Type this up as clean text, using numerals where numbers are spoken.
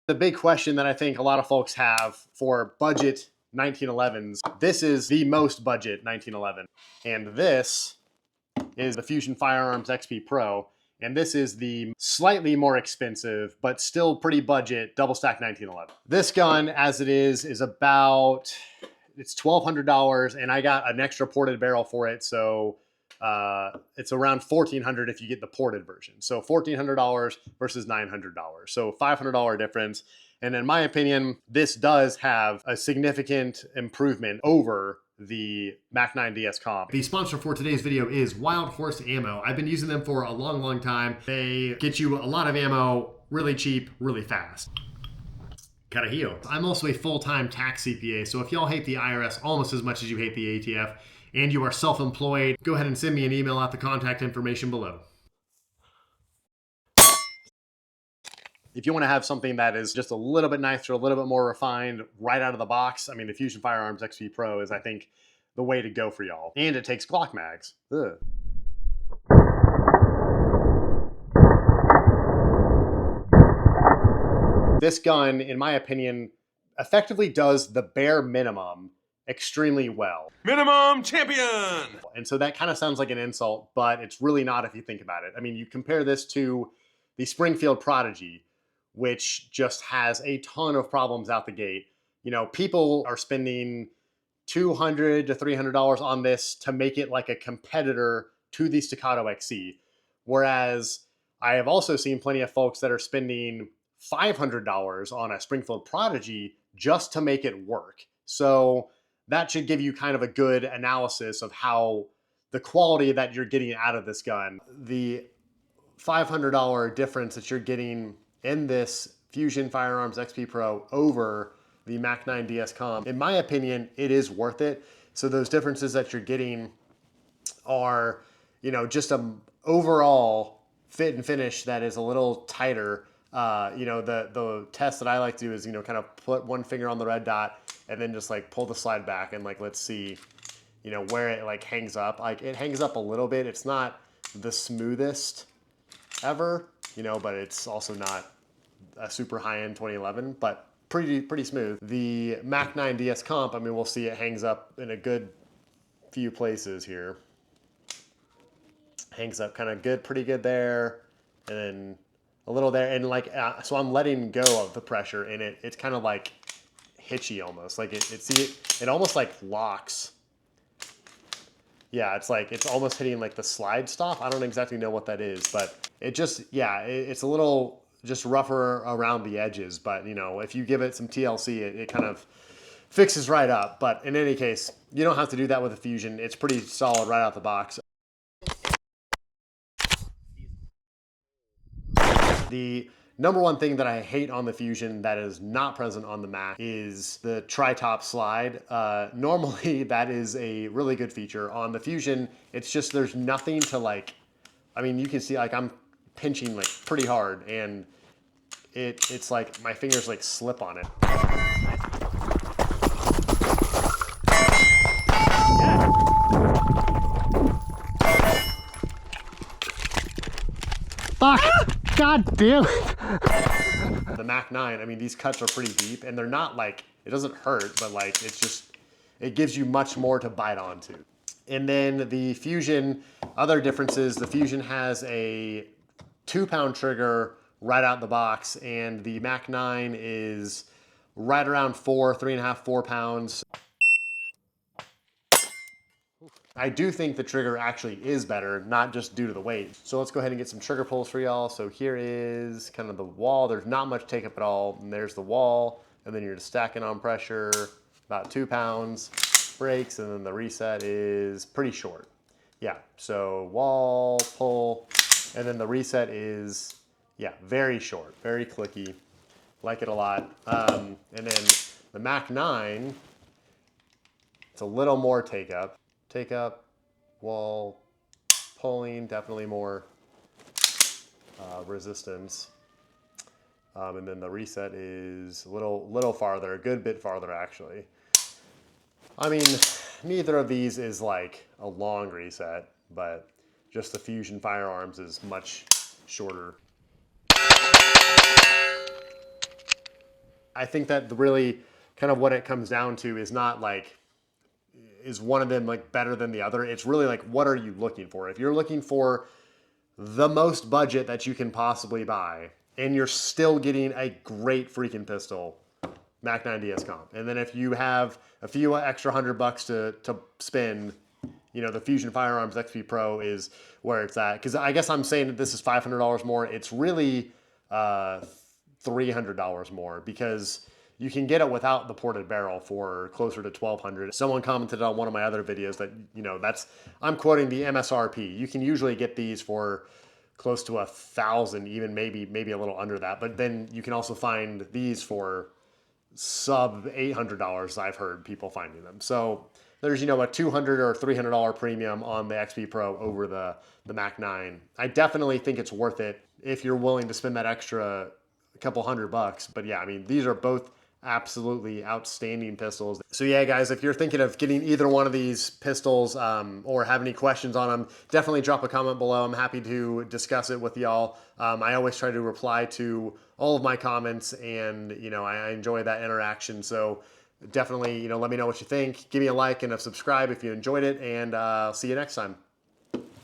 The big question that I think a lot of folks have for budget 1911s, this is the most budget 1911. And this is the Fusion Firearms XP Pro. And this is the slightly more expensive, but still pretty budget double stack 1911. This gun, as it is about, it's $1,200, and I got an extra ported barrel for it. So it's around $1,400 if you get the ported version. So $1,400 versus $900. So $500 difference. And in my opinion, this does have a significant improvement over the MAC-9 DS Comp. The sponsor for today's video is Wild Horse Ammo. I've been using them for a long time. They get you a lot of ammo really cheap, really fast. Gotta heal. I'm also a full-time tax CPA, so if y'all hate the IRS almost as much as you hate the ATF, and you are self-employed, go ahead and send me an email at the contact information below. If you want to have something that is just a little bit nicer, a little bit more refined right out of the box, I mean, the Fusion Firearms XP Pro is, I think, the way to go for y'all. And it takes Glock mags. Ugh. This gun, in my opinion, effectively does the bare minimum extremely well. Minimum champion! And so that kind of sounds like an insult, but it's really not if you think about it. I mean, you compare this to the Springfield Prodigy, which just has a ton of problems out the gate. You know, people are spending $200 to $300 on this to make it like a competitor to the Staccato XC. Whereas I have also seen plenty of folks that are spending $500 on a Springfield Prodigy just to make it work. So that should give you kind of a good analysis of how the quality that you're getting out of this gun. The $500 difference that you're getting in this Fusion Firearms XP Pro over the MAC-9 DS Comp, in my opinion, it is worth it. So those differences that you're getting are, you know, just an overall fit and finish that is a little tighter. You know, the test that I like to do is, you know, kind of put one finger on the red dot and then just like pull the slide back and like, let's see, you know, where it like hangs up. Like it hangs up a little bit. It's not the smoothest ever, you know, but it's also not a super high-end 2011, but pretty smooth. The MAC-9 DS Comp, I mean, we'll see it hangs up in a good few places here. Hangs up kind of good, pretty good there, and then a little there, and like, so I'm letting go of the pressure in it. It's kind of like hitchy almost, like it almost like locks. Yeah, it's like, it's almost hitting like the slide stop. I don't exactly know what that is, but it just, yeah, it's a little just rougher around the edges. But, you know, if you give it some TLC, it kind of fixes right up. But in any case, you don't have to do that with a Fusion. It's pretty solid right out the box. The number one thing that I hate on the Fusion that is not present on the Mac is the tri-top slide. Normally that is a really good feature. On the Fusion, it's just, there's nothing to like, I mean, you can see like I'm pinching like pretty hard and it's like my fingers like slip on it. Fuck! God damn it! The MAC-9, I mean, these cuts are pretty deep and they're not like, it doesn't hurt, but like, it's just, it gives you much more to bite onto. And then the Fusion, other differences, the Fusion has a 2-pound trigger right out the box, and the MAC-9 is right around 3.5, 4 pounds. I do think the trigger actually is better, not just due to the weight. So let's go ahead and get some trigger pulls for y'all. So here is kind of the wall. There's not much take up at all. And there's the wall, and then you're just stacking on pressure, about 2 pounds. Brakes, and then the reset is pretty short. Yeah, so wall, pull, and then the reset is, yeah, very short, very clicky. Like it a lot. And then the MAC-9, it's a little more take up. Take up, wall, pulling, definitely more resistance. And then the reset is a little farther, a good bit farther actually. I mean, neither of these is like a long reset, but just the Fusion Firearms is much shorter. I think that really kind of what it comes down to is not like, is one of them like better than the other? It's really like, what are you looking for? If you're looking for the most budget that you can possibly buy, and you're still getting a great freaking pistol, Mac 9 DS Comp. And then if you have a few extra $100 to spend, the Fusion Firearms XP Pro is where it's at. Because I guess I'm saying that this is $500 more. It's really $300 more, because you can get it without the ported barrel for closer to $1,200. Someone commented on one of my other videos that, that's, I'm quoting the MSRP. You can usually get these for close to 1,000, even maybe a little under that. But then you can also find these for sub $800. I've heard people finding them. So there's, a $200 or $300 premium on the XP Pro over the Mac 9. I definitely think it's worth it if you're willing to spend that extra couple $100. But yeah, I mean, these are both absolutely outstanding pistols. So yeah, guys, if you're thinking of getting either one of these pistols, or have any questions on them, definitely drop a comment below. I'm happy to discuss it with y'all. I always try to reply to all of my comments, and I enjoy that interaction. So definitely, let me know what you think. Give me a like and a subscribe if you enjoyed it, and I'll see you next time.